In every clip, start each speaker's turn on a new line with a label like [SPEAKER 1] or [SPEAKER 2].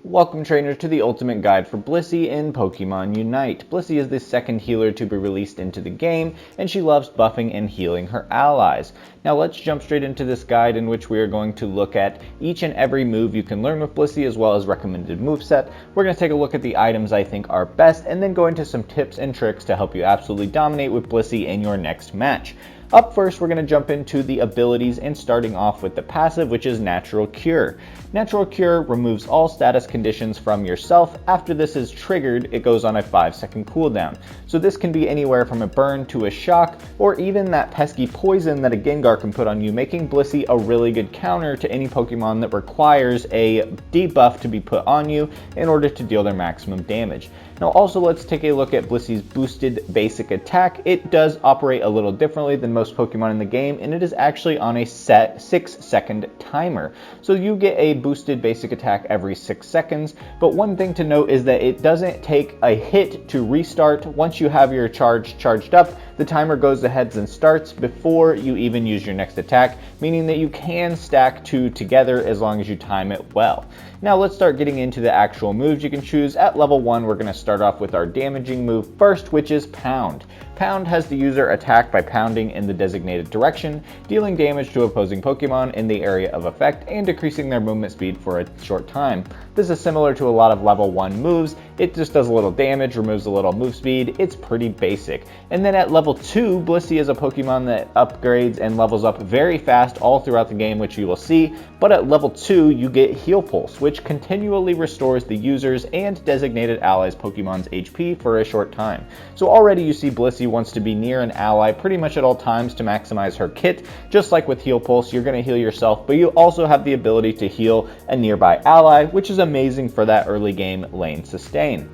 [SPEAKER 1] Welcome trainers to the ultimate guide for Blissey in Pokemon Unite. Blissey is the second healer to be released into the game, and she loves buffing and healing her allies. Now let's jump straight into this guide in which we are going to look at each and every move you can learn with Blissey as well as recommended moveset. We're going to take a look at the items I think are best and then go into some tips and tricks to help you absolutely dominate with Blissey in your next match. Up first, we're going to jump into the abilities and starting off with the passive, which is Natural Cure. Natural Cure removes all status conditions from yourself. After this is triggered, it goes on a 5-second cooldown. So this can be anywhere from a burn to a shock, or even that pesky poison that a Gengar can put on you, making Blissey a really good counter to any Pokemon that requires a debuff to be put on you in order to deal their maximum damage. Now also let's take a look at Blissey's boosted basic attack. It does operate a little differently than most Pokemon in the game, and it is actually on a set 6-second timer. So you get a boosted basic attack every 6 seconds, but one thing to note is that it doesn't take a hit to restart. Once you have your charge charged up, the timer goes ahead and starts before you even use your next attack, meaning that you can stack two together as long as you time it well. Now let's start getting into the actual moves you can choose. At level 1, we're going to start off with our damaging move first, which is Pound. Pound has the user attack by pounding in the designated direction, dealing damage to opposing Pokemon in the area of effect and decreasing their movement speed for a short time. This is similar to a lot of level 1 moves. It just does a little damage, removes a little move speed. It's pretty basic. And then at level 2, Blissey is a Pokemon that upgrades and levels up very fast all throughout the game, which you will see. But at level 2, you get Heal Pulse, which continually restores the user's and designated allies' Pokemon's HP for a short time. So already you see Blissey wants to be near an ally pretty much at all times to maximize her kit. Just like with Heal Pulse, you're going to heal yourself, but you also have the ability to heal a nearby ally, which is amazing for that early game lane sustain.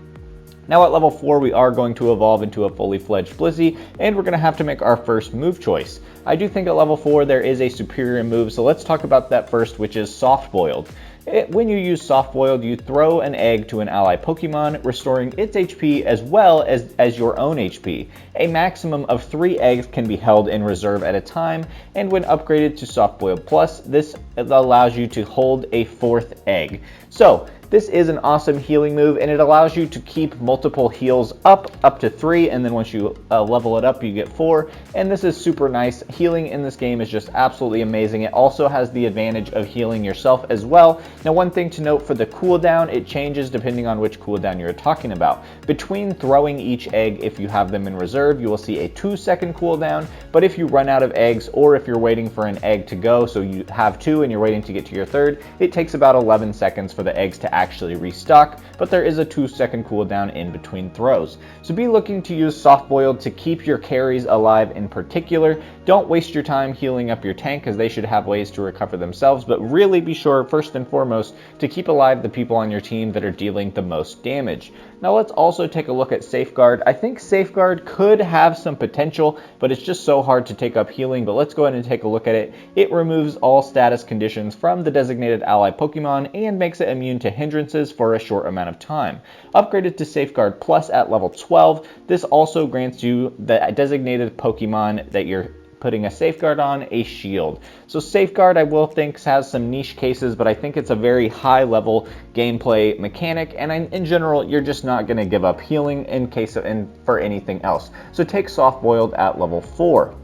[SPEAKER 1] Now at level 4, we are going to evolve into a fully fledged Blissey, and we're going to have to make our first move choice. I do think at level 4 there is a superior move, so let's talk about that first, which is Soft Boiled. When you use Soft Boiled, you throw an egg to an ally Pokemon, restoring its HP as well as your own HP. A maximum of 3 eggs can be held in reserve at a time, and when upgraded to Soft Boiled Plus, this allows you to hold a 4th egg. So this is an awesome healing move, and it allows you to keep multiple heals up to 3, and then once you level it up, you get 4, and this is super nice. Healing in this game is just absolutely amazing. It also has the advantage of healing yourself as well. Now one thing to note for the cooldown, it changes depending on which cooldown you're talking about. Between throwing each egg, if you have them in reserve, you will see a 2-second cooldown, but if you run out of eggs, or if you're waiting for an egg to go, so you have 2 and you're waiting to get to your 3rd, it takes about 11 seconds for the eggs to actually restock, but there is a 2-second cooldown in between throws. So be looking to use Soft Boiled to keep your carries alive in particular. Don't waste your time healing up your tank, as they should have ways to recover themselves, but really be sure first and foremost to keep alive the people on your team that are dealing the most damage. Now let's also take a look at Safeguard. I think Safeguard could have some potential, but it's just so hard to take up healing, but let's go ahead and take a look at it. It removes all status conditions from the designated ally Pokemon and makes it immune to hindrances for a short amount of time. Upgraded to Safeguard Plus at level 12, this also grants you the designated Pokemon that you're putting a Safeguard on a shield. So Safeguard, I will think, has some niche cases, but I think it's a very high level gameplay mechanic, and in general you're just not going to give up healing for anything else. So take Soft Boiled at level 4.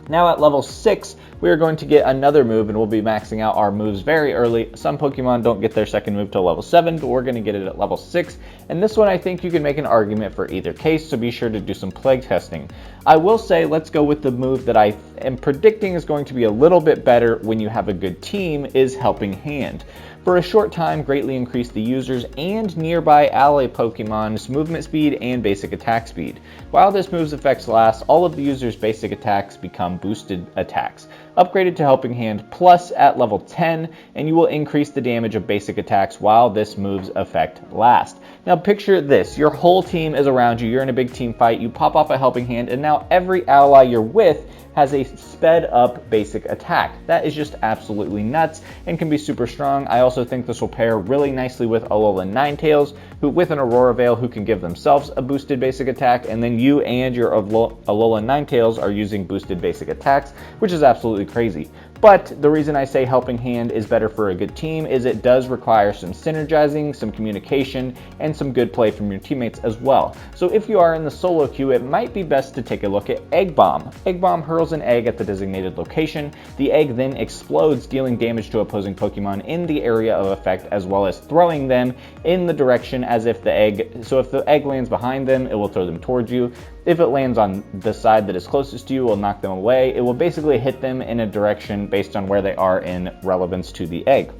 [SPEAKER 1] Now at level 6, we are going to get another move, and we'll be maxing out our moves very early. Some Pokemon don't get their second move till level 7, but we're going to get it at level 6. And this one, I think you can make an argument for either case, so be sure to do some plague testing. I will say, let's go with the move that I am predicting is going to be a little bit better when you have a good team, is Helping Hand. For a short time, greatly increase the user's and nearby ally Pokemon's movement speed and basic attack speed. While this move's effects last, all of the user's basic attacks become boosted attacks. Upgraded to Helping Hand Plus at level 10, and you will increase the damage of basic attacks while this move's effect lasts. Now picture this, your whole team is around you, you're in a big team fight, you pop off a Helping Hand, and now every ally you're with has a sped up basic attack. That is just absolutely nuts and can be super strong. I also think this will pair really nicely with Alola Ninetales, who with an Aurora Veil, who can give themselves a boosted basic attack, and then you and your Alola Ninetales are using boosted basic attacks, which is absolutely crazy. But the reason I say Helping Hand is better for a good team is it does require some synergizing, some communication, and some good play from your teammates as well. So if you are in the solo queue, it might be best to take a look at Egg Bomb. Egg Bomb hurls an egg at the designated location. The egg then explodes, dealing damage to opposing Pokemon in the area of effect, as well as throwing them in the direction as if the egg, so if the egg lands behind them, it will throw them towards you. If it lands on the side that is closest to you, it will knock them away. It will basically hit them in a direction based on where they are in relevance to the egg.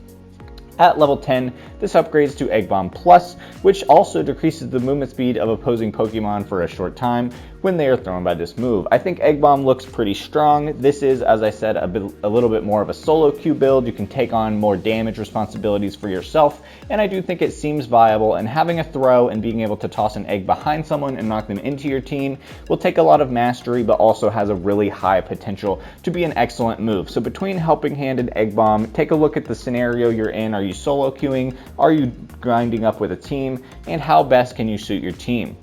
[SPEAKER 1] At level 10, this upgrades to Egg Bomb Plus, which also decreases the movement speed of opposing Pokemon for a short time when they are thrown by this move. I think Egg Bomb looks pretty strong. This is, as I said, a little bit more of a solo queue build. You can take on more damage responsibilities for yourself, and I do think it seems viable, and having a throw and being able to toss an egg behind someone and knock them into your team will take a lot of mastery, but also has a really high potential to be an excellent move. So between Helping Hand and Egg Bomb, take a look at the scenario you're in. Are you solo queuing? Are you grinding up with a team? And how best can you suit your team?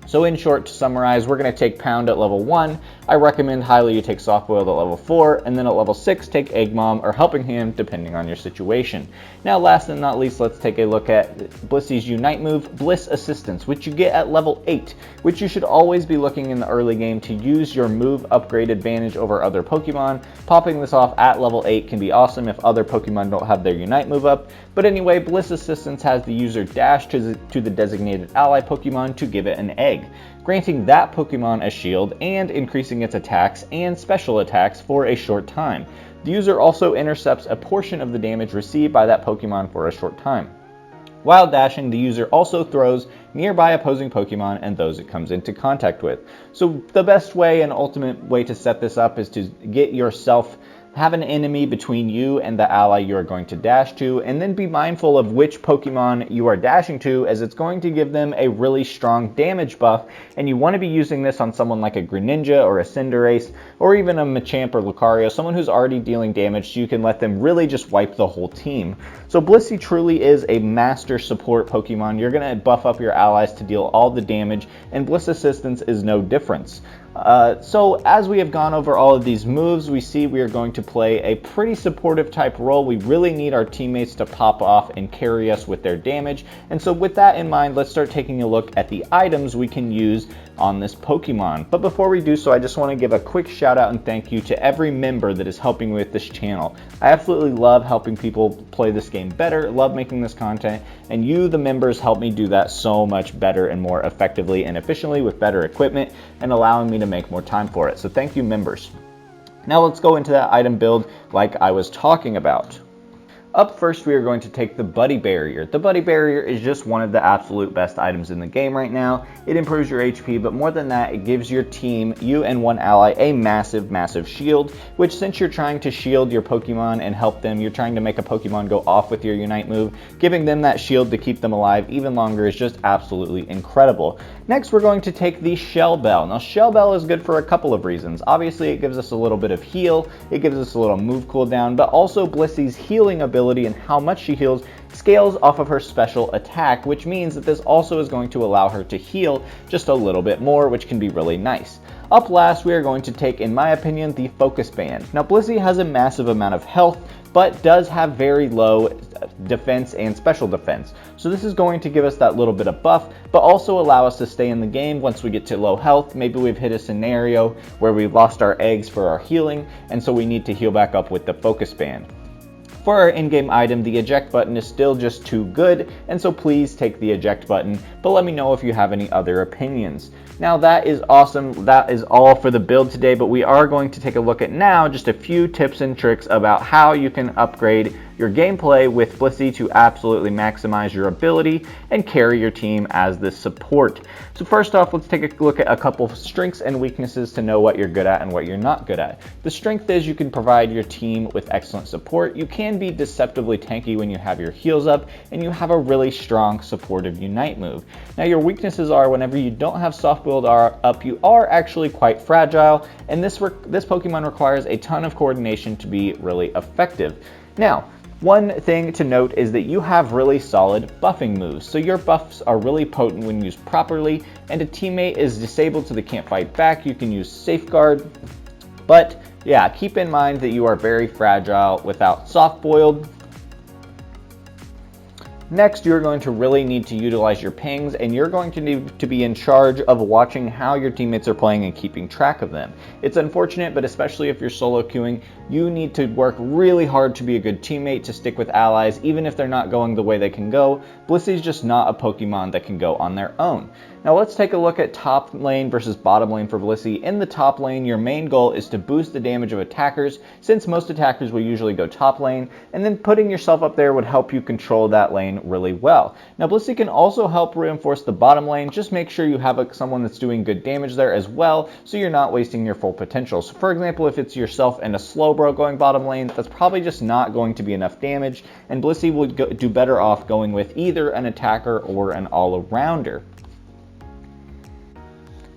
[SPEAKER 1] So in short, to summarize, we're going to take Pound at level 1. I recommend highly you take Soft Boiled at level 4, and then at level 6, take Egg Bomb or Helping Hand, depending on your situation. Now, last and not least, let's take a look at Blissey's Unite move, Bliss Assistance, which you get at level 8, which you should always be looking in the early game to use your move upgrade advantage over other Pokemon. Popping this off at level 8 can be awesome if other Pokemon don't have their Unite move up. But anyway, Bliss Assistance has the user dash to the designated ally Pokemon to give it an egg, granting that Pokemon a shield and increasing its attacks and special attacks for a short time. The user also intercepts a portion of the damage received by that Pokemon for a short time. While dashing, the user also throws nearby opposing Pokemon and those it comes into contact with. So the best way and ultimate way to set this up is to get yourself have an enemy between you and the ally you are going to dash to, and then be mindful of which Pokemon you are dashing to, as it's going to give them a really strong damage buff, and you want to be using this on someone like a Greninja or a Cinderace, or even a Machamp or Lucario, someone who's already dealing damage, so you can let them really just wipe the whole team. So Blissey truly is a master support Pokemon. You're going to buff up your allies to deal all the damage, and Bliss Assistance is no difference. So as we have gone over all of these moves, we see we are going to play a pretty supportive type role. We really need our teammates to pop off and carry us with their damage. And so with that in mind, let's start taking a look at the items we can use on this Pokemon. But before we do so, I just want to give a quick shout out and thank you to every member that is helping with this channel. I absolutely love helping people play this game better, love making this content, and you, the members, help me do that so much better and more effectively and efficiently with better equipment and allowing me to make more time for it. So thank you, members. Now let's go into that item build like I was talking about. Up first, we are going to take the Buddy Barrier. The Buddy Barrier is just one of the absolute best items in the game right now. It improves your HP, but more than that, it gives your team, you and one ally, a massive, massive shield, which since you're trying to shield your Pokemon and help them, you're trying to make a Pokemon go off with your Unite move, giving them that shield to keep them alive even longer is just absolutely incredible. Next, we're going to take the Shell Bell. Now, Shell Bell is good for a couple of reasons. Obviously, it gives us a little bit of heal, it gives us a little move cooldown, but also Blissey's healing ability and how much she heals scales off of her special attack, which means that this also is going to allow her to heal just a little bit more, which can be really nice. Up last, we are going to take, in my opinion, the Focus Band. Now, Blissey has a massive amount of health, but does have very low defense and special defense. So this is going to give us that little bit of buff, but also allow us to stay in the game once we get to low health. Maybe we've hit a scenario where we've lost our eggs for our healing, and so we need to heal back up with the Focus Band. For our in-game item, the eject button is still just too good, and so please take the eject button, but let me know if you have any other opinions. Now that is awesome, that is all for the build today, but we are going to take a look at now just a few tips and tricks about how you can upgrade your gameplay with Blissey to absolutely maximize your ability and carry your team as the support. So first off, let's take a look at a couple of strengths and weaknesses to know what you're good at and what you're not good at. The strength is you can provide your team with excellent support. You can be deceptively tanky when you have your heals up, and you have a really strong supportive Unite move. Now your weaknesses are whenever you don't have soft build up, you are actually quite fragile, and this Pokemon requires a ton of coordination to be really effective. Now, one thing to note is that you have really solid buffing moves, so your buffs are really potent when used properly, and a teammate is disabled so they can't fight back. You can use Safeguard, but Yeah, keep in mind that you are very fragile without soft-boiled. Next, you're going to really need to utilize your pings, and you're going to need to be in charge of watching how your teammates are playing and keeping track of them. It's unfortunate, but especially if you're solo queuing, you need to work really hard to be a good teammate, to stick with allies, even if they're not going the way they can go. Blissey's just not a Pokemon that can go on their own. Now let's take a look at top lane versus bottom lane for Blissey. In the top lane, your main goal is to boost the damage of attackers, since most attackers will usually go top lane, and then putting yourself up there would help you control that lane really well. Now Blissey can also help reinforce the bottom lane. Just make sure you have someone that's doing good damage there as well, so you're not wasting your full potential. So for example, if it's yourself and a Slowbro going bottom lane, that's probably just not going to be enough damage, and Blissey will do better off going with either an attacker or an all-arounder.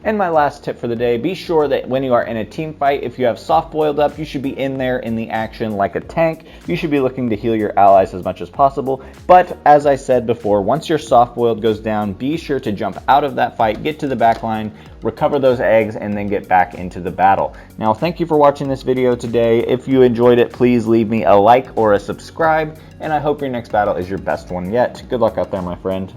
[SPEAKER 1] And my last tip for the day, be sure that when you are in a team fight, if you have soft boiled up, you should be in there in the action like a tank. You should be looking to heal your allies as much as possible. But as I said before, once your soft boiled goes down, be sure to jump out of that fight, get to the back line, recover those eggs, and then get back into the battle. Now, thank you for watching this video today. If you enjoyed it, please leave me a like or a subscribe, and I hope your next battle is your best one yet. Good luck out there, my friend.